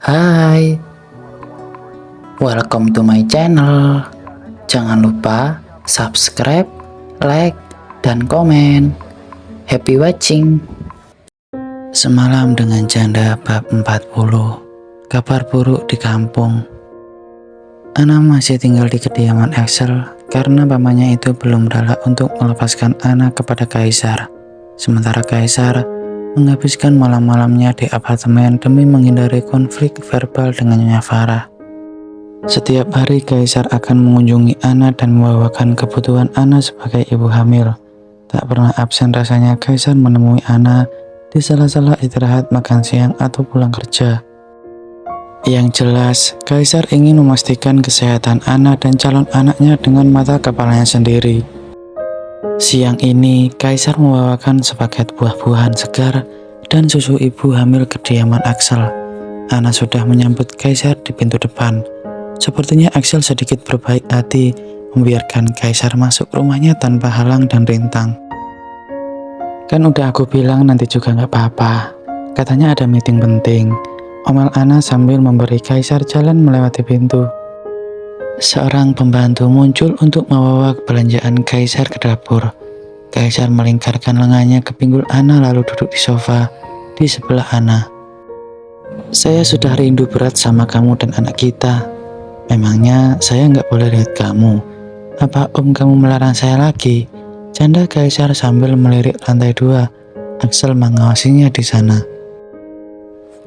Hai, welcome to my channel. Jangan lupa subscribe, like, dan komen. Happy watching. Semalam dengan janda bab 40. Kabar buruk di kampung. Ana masih tinggal di kediaman Axel karena pamannya itu belum rela untuk melepaskan Ana kepada Kaisar. Sementara Kaisar menghabiskan malam-malamnya di apartemen demi menghindari konflik verbal dengan Nyonya Farah. Setiap hari Kaisar akan mengunjungi Ana dan membawakan kebutuhan Ana sebagai ibu hamil. Tak pernah absen rasanya Kaisar menemui Ana di sela-sela istirahat, makan siang, atau pulang kerja. Yang jelas, Kaisar ingin memastikan kesehatan Ana dan calon anaknya dengan mata kepalanya sendiri. Siang ini, Kaisar membawakan sepaket buah-buahan segar dan susu ibu hamil ke kediaman Axel. Ana sudah menyambut Kaisar di pintu depan. Sepertinya Axel sedikit berbaik hati membiarkan Kaisar masuk rumahnya tanpa halang dan rintang. Kan udah aku bilang nanti juga nggak apa-apa. Katanya ada meeting penting. Omel Ana sambil memberi Kaisar jalan melewati pintu. Seorang pembantu muncul untuk membawa belanjaan Kaisar ke dapur. Kaisar melingkarkan lengannya ke pinggul Ana lalu duduk di sofa di sebelah Ana. Saya sudah rindu berat sama kamu dan anak kita. Memangnya saya nggak boleh lihat kamu? Apa kamu melarang saya lagi? Canda Kaisar sambil melirik lantai 2. Axel mengawasinya di sana.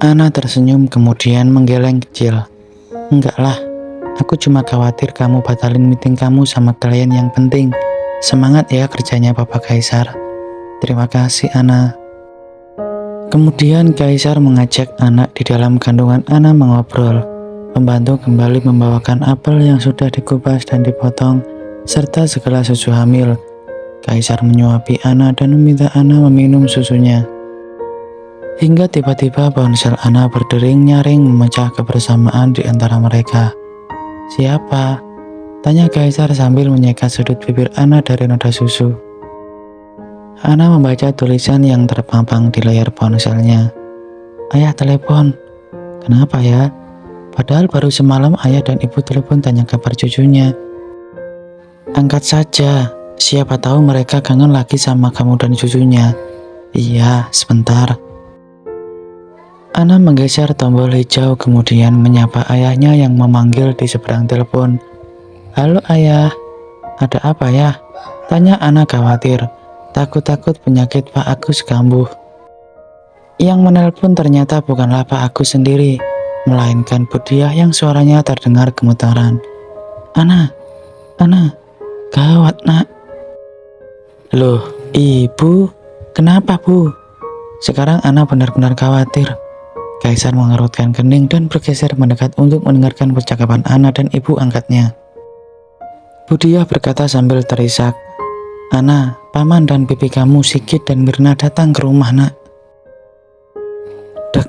Ana tersenyum kemudian menggeleng kecil. Enggak lah, aku cuma khawatir kamu batalin meeting kamu sama klien yang penting. Semangat ya kerjanya Papa Kaisar. Terima kasih Ana. Kemudian Kaisar mengajak anak di dalam kandungan Ana mengobrol. Pembantu kembali membawakan apel yang sudah dikupas dan dipotong, serta segala susu hamil. Kaisar menyuapi Ana dan meminta Ana meminum susunya. Hingga tiba-tiba ponsel Ana berdering nyaring memecah kebersamaan di antara mereka. Siapa? Tanya Kaisar sambil menyekat sudut bibir Ana dari noda susu. Ana membaca tulisan yang terpampang di layar ponselnya. Ayah telepon. Kenapa ya? Padahal baru semalam ayah dan ibu telepon tanya kabar cucunya. Angkat saja. Siapa tahu mereka kangen lagi sama kamu dan cucunya. Iya, sebentar. Ana menggeser tombol hijau kemudian menyapa ayahnya yang memanggil di seberang telepon. Halo ayah, ada apa ya? Tanya Ana khawatir, takut-takut penyakit Pak Agus kambuh. Yang menelpon ternyata bukanlah Pak Agus sendiri, melainkan Budiah yang suaranya terdengar gemetaran. Ana, gawat nak. Loh, ibu, kenapa bu? Sekarang Ana benar-benar khawatir. Kaisar mengerutkan kening dan bergeser mendekat untuk mendengarkan percakapan Ana dan ibu angkatnya. Budiah berkata sambil terisak, Ana, paman dan bibi kamu Sigit dan Mirna datang ke rumah nak. Dek,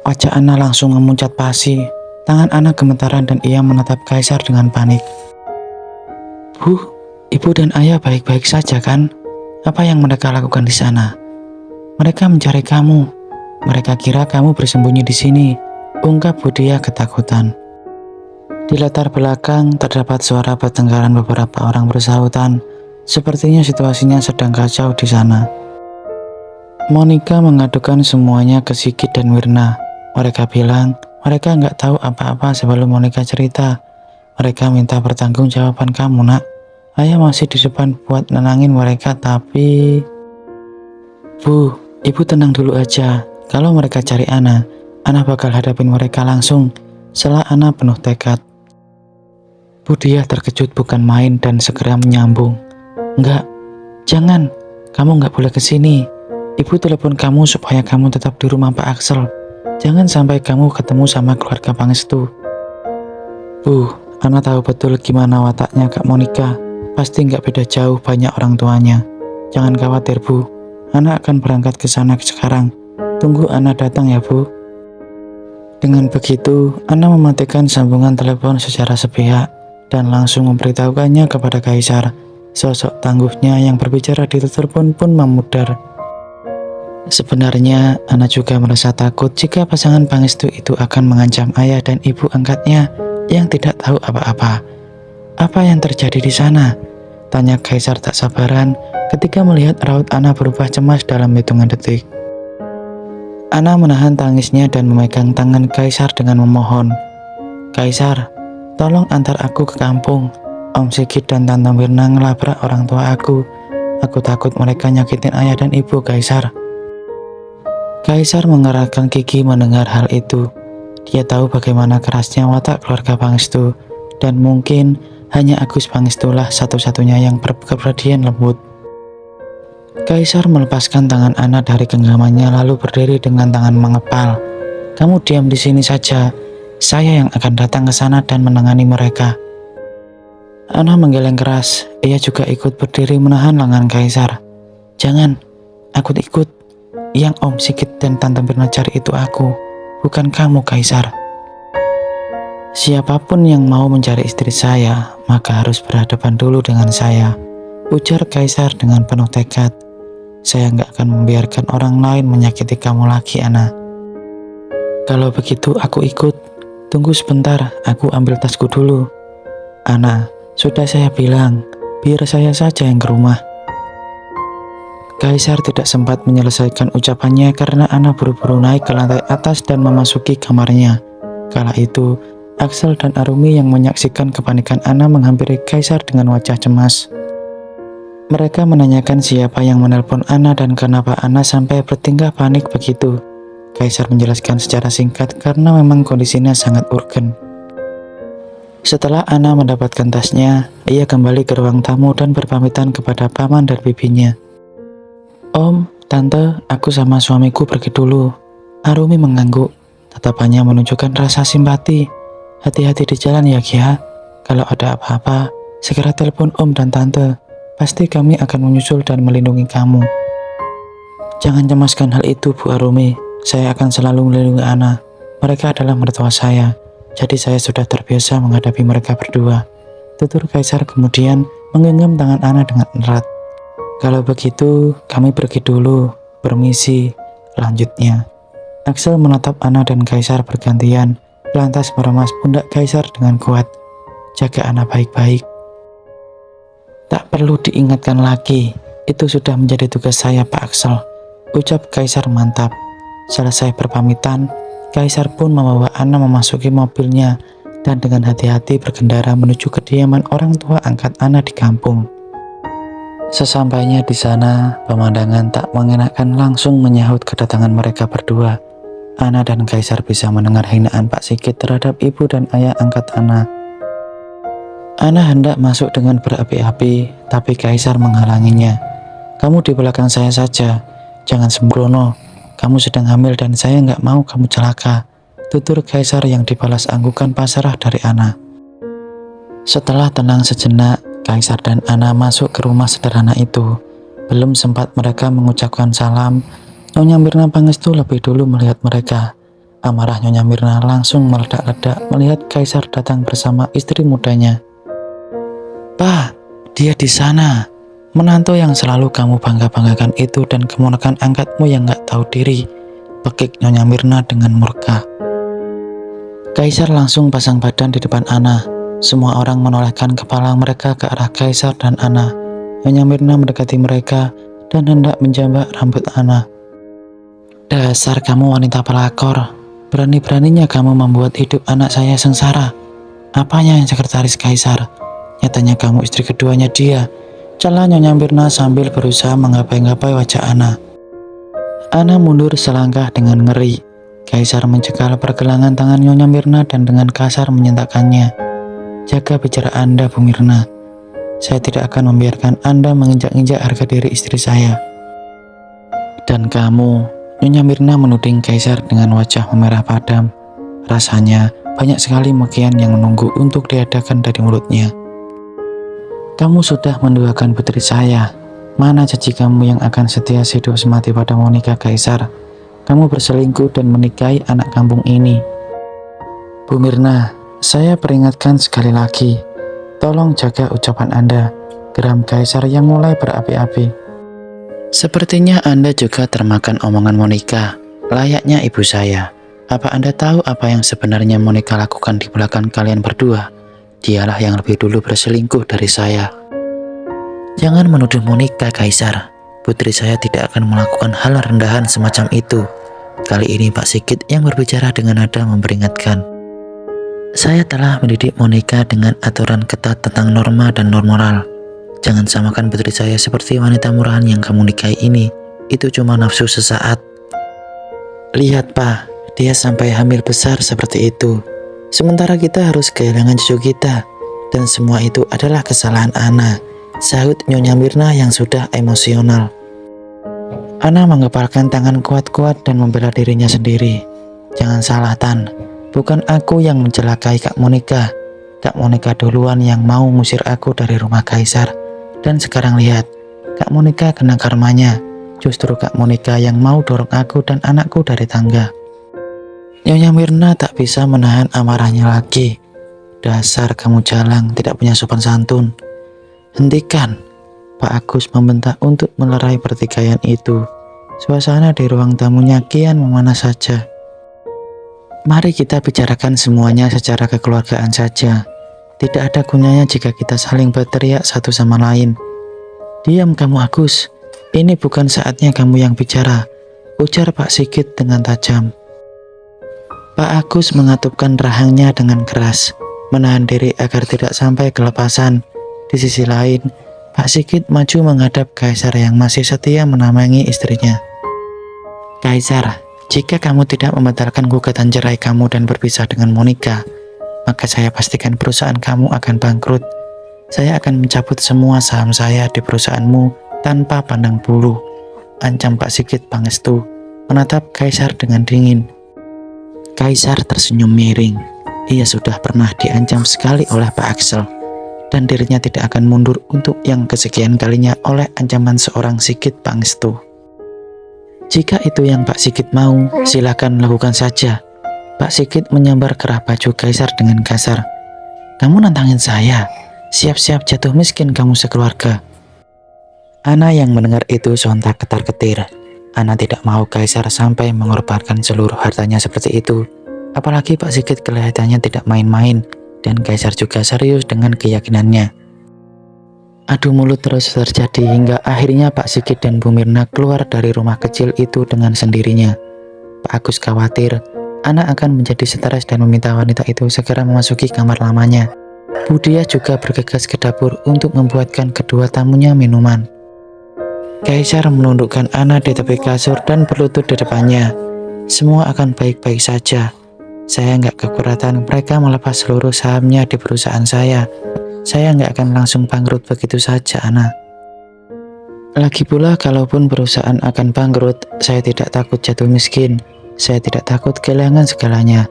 wajah Ana langsung memuncat pasi. Tangan Ana gemetaran dan ia menatap Kaisar dengan panik. Bu, ibu dan ayah baik-baik saja kan? Apa yang mereka lakukan di sana? Mereka mencari kamu. Mereka kira kamu bersembunyi di sini, ungkap Budiah ketakutan. Di latar belakang terdapat suara pertengkaran beberapa orang bersahutan. Sepertinya situasinya sedang kacau di sana. Monica mengadukan semuanya ke Sigit dan Mirna. Mereka bilang mereka nggak tahu apa-apa sebelum Monica cerita. Mereka minta pertanggungjawaban kamu nak. Ayah masih di depan buat nenangin mereka tapi... Bu, ibu tenang dulu aja. Kalau mereka cari Ana bakal hadapin mereka langsung. Sela Ana penuh tekad. Budiah terkejut bukan main dan segera menyambung. Enggak, jangan. Kamu nggak boleh kesini. Ibu telepon kamu supaya kamu tetap di rumah Pak Axel. Jangan sampai kamu ketemu sama keluarga Pangestu. Bu, Ana tahu betul gimana wataknya Kak Monica. Pasti nggak beda jauh banyak orang tuanya. Jangan khawatir bu. Ana akan berangkat ke sana sekarang. Tunggu Ana datang ya bu. Dengan begitu, Ana mematikan sambungan telepon secara sepihak dan langsung memberitahukannya kepada Kaisar. Sosok tangguhnya yang berbicara di telepon pun memudar. Sebenarnya, Ana juga merasa takut jika pasangan Pangestu itu akan mengancam ayah dan ibu angkatnya yang tidak tahu apa-apa. Apa yang terjadi di sana? Tanya Kaisar tak sabaran ketika melihat raut Ana berubah cemas dalam hitungan detik. Ana menahan tangisnya dan memegang tangan Kaisar dengan memohon. Kaisar, tolong antar aku ke kampung. Om Sigit dan Tante Mirna ngelabrak orang tua aku. Aku takut mereka nyakitin ayah dan ibu, Kaisar. Kaisar mengerahkan gigi mendengar hal itu. Dia tahu bagaimana kerasnya watak keluarga Pangestu, dan mungkin hanya Agus Pangestulah satu-satunya yang berkepribadian lembut. Kaisar melepaskan tangan Ana dari genggamannya lalu berdiri dengan tangan mengepal. Kamu diam di sini saja. Saya yang akan datang ke sana dan menangani mereka. Ana menggeleng keras. Ia juga ikut berdiri menahan lengan Kaisar. Jangan, aku ikut. Yang Om Sigit dan Tante Mirna cari itu aku, bukan kamu, Kaisar. Siapapun yang mau mencari istri saya, maka harus berhadapan dulu dengan saya, ujar Kaisar dengan penuh tekad. Saya nggak akan membiarkan orang lain menyakiti kamu lagi, Ana. Kalau begitu aku ikut. Tunggu sebentar, aku ambil tasku dulu. Ana, sudah saya bilang, biar saya saja yang ke rumah. Kaisar tidak sempat menyelesaikan ucapannya karena Ana buru-buru naik ke lantai atas dan memasuki kamarnya. Kala itu, Axel dan Arumi yang menyaksikan kepanikan Ana menghampiri Kaisar dengan wajah cemas. Mereka menanyakan siapa yang menelpon Ana dan kenapa Ana sampai bertingkah panik begitu. Kaisar menjelaskan secara singkat karena memang kondisinya sangat urgen. Setelah Ana mendapatkan tasnya, ia kembali ke ruang tamu dan berpamitan kepada paman dan bibinya. Om, Tante, aku sama suamiku pergi dulu. Arumi mengangguk. Tatapannya menunjukkan rasa simpati. Hati-hati di jalan ya, Kia. Kalau ada apa-apa, segera telepon Om dan Tante. Pasti kami akan menyusul dan melindungi kamu. Jangan cemaskan hal itu, Bu Arumi. Saya akan selalu melindungi Ana. Mereka adalah mertua saya. Jadi saya sudah terbiasa menghadapi mereka berdua. Tutur Kaisar kemudian menggenggam tangan Ana dengan erat. Kalau begitu, kami pergi dulu. Permisi, lanjutnya. Axel menatap Ana dan Kaisar bergantian, lantas meremas pundak Kaisar dengan kuat. Jaga Ana baik-baik. Tak perlu diingatkan lagi, itu sudah menjadi tugas saya, Pak Axel. Ucap Kaisar mantap. Selesai berpamitan, Kaisar pun membawa Ana memasuki mobilnya dan dengan hati-hati berkendara menuju kediaman orang tua angkat Ana di kampung. Sesampainya di sana, pemandangan tak mengenakan langsung menyahut kedatangan mereka berdua. Ana dan Kaisar bisa mendengar hinaan Pak Sigit terhadap ibu dan ayah angkat Ana. Ana hendak masuk dengan berapi-api, tapi Kaisar menghalanginya. Kamu di belakang saya saja, jangan sembrono. Kamu sedang hamil dan saya nggak mau kamu celaka. Tutur Kaisar yang dibalas anggukan pasrah dari Ana. Setelah tenang sejenak, Kaisar dan Ana masuk ke rumah sederhana itu. Belum sempat mereka mengucapkan salam, Nyonya Mirna Pangestu lebih dulu melihat mereka. Amarah Nyonya Mirna langsung meledak-ledak melihat Kaisar datang bersama istri mudanya. Pak, dia di sana. Menantu yang selalu kamu bangga-banggakan itu dan keponakan angkatmu yang gak tahu diri, pekik Nyonya Mirna dengan murka. Kaisar langsung pasang badan di depan Ana. Semua orang menolehkan kepala mereka ke arah Kaisar dan Ana. Nyonya Mirna mendekati mereka dan hendak menjambak rambut Ana. Dasar kamu wanita pelakor. Berani-beraninya kamu membuat hidup anak saya sengsara. Apanya yang sekretaris Kaisar? Nyatanya kamu istri keduanya dia. Celah Nyonya Mirna sambil berusaha menggapai-gapai wajah Ana. Ana mundur selangkah dengan ngeri. Kaisar mencekal pergelangan tangan Nyonya Mirna dan dengan kasar menyentakkannya. Jaga bicara Anda, Bu Mirna. Saya tidak akan membiarkan Anda menginjak-injak harga diri istri saya. Dan kamu, Nyonya Mirna menuding Kaisar dengan wajah memerah padam. Rasanya banyak sekali makian yang menunggu untuk diadakan dari mulutnya. Kamu sudah menduakan putri saya. Mana janji kamu yang akan setia hidup semati pada Monica, Kaisar? Kamu berselingkuh dan menikahi anak kampung ini. Bu Mirna, saya peringatkan sekali lagi, tolong jaga ucapan Anda, geram Kaisar yang mulai berapi-api. Sepertinya Anda juga termakan omongan Monica, layaknya ibu saya. Apa Anda tahu apa yang sebenarnya Monica lakukan di belakang kalian berdua? Dialah yang lebih dulu berselingkuh dari saya. Jangan menuduh Monica, Kaisar. Putri saya tidak akan melakukan hal rendahan semacam itu. Kali ini Pak Sigit yang berbicara dengan nada memperingatkan. Saya telah mendidik Monica dengan aturan ketat tentang norma dan moral. Jangan samakan putri saya seperti wanita murahan yang kamu nikahi ini. Itu cuma nafsu sesaat. Lihat Pak, dia sampai hamil besar seperti itu. Sementara kita harus kehilangan cucu kita. Dan semua itu adalah kesalahan Ana, sahut Nyonya Mirna yang sudah emosional. Ana mengepalkan tangan kuat-kuat dan membela dirinya sendiri. Jangan salah Tan, bukan aku yang mencelakai Kak Monica. Kak Monica duluan yang mau ngusir aku dari rumah Kaisar. Dan sekarang lihat, Kak Monica kena karmanya. Justru Kak Monica yang mau dorong aku dan anakku dari tangga. Nyonya Mirna tak bisa menahan amarahnya lagi. Dasar kamu jalang, tidak punya sopan santun. Hentikan, Pak Agus membentak untuk melerai pertikaian itu. Suasana di ruang tamunya kian memanas saja. Mari kita bicarakan semuanya secara kekeluargaan saja. Tidak ada gunanya jika kita saling berteriak satu sama lain. Diam kamu Agus, ini bukan saatnya kamu yang bicara, ujar Pak Sigit dengan tajam. Pak Agus mengatupkan rahangnya dengan keras, menahan diri agar tidak sampai kelepasan. Di sisi lain, Pak Sigit maju menghadap Kaisar yang masih setia menamangi istrinya. Kaisar, jika kamu tidak membatalkan gugatan cerai kamu dan berpisah dengan Monica, maka saya pastikan perusahaan kamu akan bangkrut. Saya akan mencabut semua saham saya di perusahaanmu tanpa pandang bulu, ancam Pak Sigit Pangestu, menatap Kaisar dengan dingin. Kaisar tersenyum miring. Ia sudah pernah diancam sekali oleh Pak Axel, dan dirinya tidak akan mundur untuk yang kesekian kalinya oleh ancaman seorang Sigit Pangestu. Jika itu yang Pak Sigit mau, silakan lakukan saja. Pak Sigit menyambar kerah baju Kaisar dengan kasar. Kamu nantangin saya? Siap-siap jatuh miskin kamu sekeluarga. Ana yang mendengar itu sontak ketar-ketir. Ana tidak mau Kaisar sampai mengorbankan seluruh hartanya seperti itu. Apalagi Pak Sigit kelihatannya tidak main-main, dan Kaisar juga serius dengan keyakinannya. Adu mulut terus terjadi hingga akhirnya Pak Sigit dan Bu Mirna keluar dari rumah kecil itu dengan sendirinya. Pak Agus khawatir Ana akan menjadi stres dan meminta wanita itu segera memasuki kamar lamanya. Budia juga bergegas ke dapur untuk membuatkan kedua tamunya minuman. Kaisar menundukkan Ana di tepi kasur dan berlutut di depannya. Semua akan baik-baik saja. Saya nggak keberatan mereka melepas seluruh sahamnya di perusahaan saya. Saya nggak akan langsung bangkrut begitu saja, Ana. Lagi pula, kalaupun perusahaan akan bangkrut, saya tidak takut jatuh miskin. Saya tidak takut kehilangan segalanya.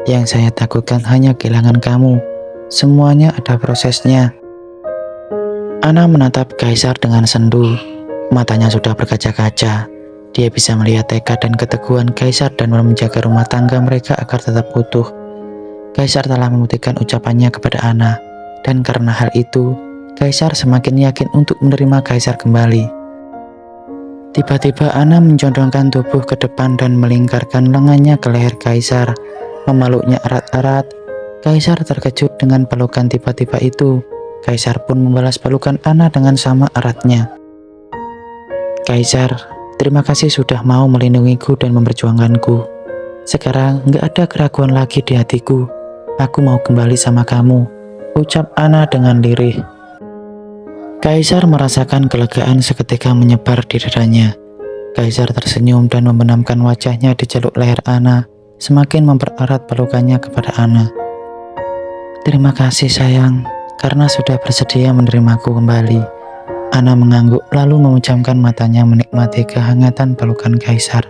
Yang saya takutkan hanya kehilangan kamu. Semuanya ada prosesnya. Ana menatap Kaisar dengan sendu. Matanya sudah berkaca-kaca. Dia bisa melihat tekad dan keteguhan Kaisar dan menjaga rumah tangga mereka agar tetap utuh. Kaisar telah membuktikan ucapannya kepada Ana. Dan karena hal itu, Kaisar semakin yakin untuk menerima Kaisar kembali. Tiba-tiba Ana mencondongkan tubuh ke depan dan melingkarkan lengannya ke leher Kaisar, memeluknya erat-erat. Kaisar terkejut dengan pelukan tiba-tiba itu. Kaisar pun membalas pelukan Ana dengan sama eratnya. Kaisar, terima kasih sudah mau melindungiku dan memperjuangkanku. Sekarang nggak ada keraguan lagi di hatiku. Aku mau kembali sama kamu, ucap Ana dengan lirih. Kaisar merasakan kelegaan seketika menyebar di dadanya. Kaisar tersenyum dan membenamkan wajahnya di celuk leher Ana, semakin mempererat pelukannya kepada Ana. Terima kasih sayang, karena sudah bersedia menerimaku kembali. Ana mengangguk lalu memejamkan matanya menikmati kehangatan pelukan Kaisar.